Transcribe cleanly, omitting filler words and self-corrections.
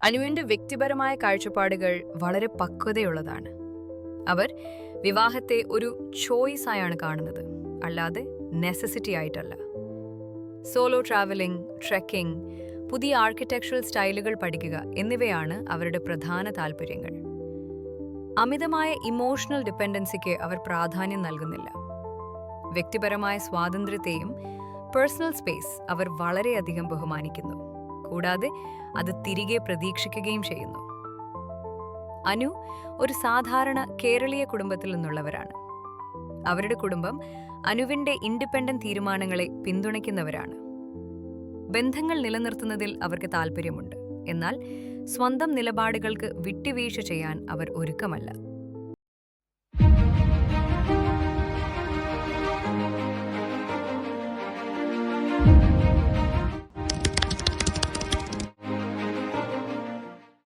അനുവിന്റെ വ്യക്തിപരമായ കാഴ്ചപ്പാടുകൾ വളരെ പക്വതയുള്ളതാണ്. അവർ വിവാഹത്തെ ഒരു ചോയ്സ് ആയാണ് കാണുന്നത്, അല്ലാതെ നെസസിറ്റി ആയിട്ടല്ല. സോളോ ട്രാവലിംഗ്, ട്രെക്കിംഗ്, പുതിയ ആർക്കിടെക്ചറൽ സ്റ്റൈലുകൾ പഠിക്കുക എന്നിവയാണ് അവരുടെ പ്രധാന താൽപ്പര്യങ്ങൾ. അമിതമായ ഇമോഷണൽ ഡിപ്പെൻഡൻസിക്ക് അവർ പ്രാധാന്യം നൽകുന്നില്ല. വ്യക്തിപരമായ സ്വാതന്ത്ര്യത്തെയും പേഴ്സണൽ സ്പേസ് അവർ വളരെയധികം ബഹുമാനിക്കുന്നു, കൂടാതെ അത് തിരികെ പ്രതീക്ഷിക്കുകയും ചെയ്യുന്നു. അനു ഒരു സാധാരണ കേരളീയ കുടുംബത്തിൽ നിന്നുള്ളവരാണ്. അവരുടെ കുടുംബം അനുവിന്റെ ഇൻഡിപെൻഡന്റ് തീരുമാനങ്ങളെ പിന്തുണയ്ക്കുന്നവരാണ്. ബന്ധങ്ങൾ നിലനിർത്തുന്നതിൽ അവർക്ക് താൽപ്പര്യമുണ്ട്, എന്നാൽ സ്വന്തം നിലപാടുകൾക്ക് വിട്ടുവീഴ്ച ചെയ്യാൻ അവർ ഒരുക്കമല്ല.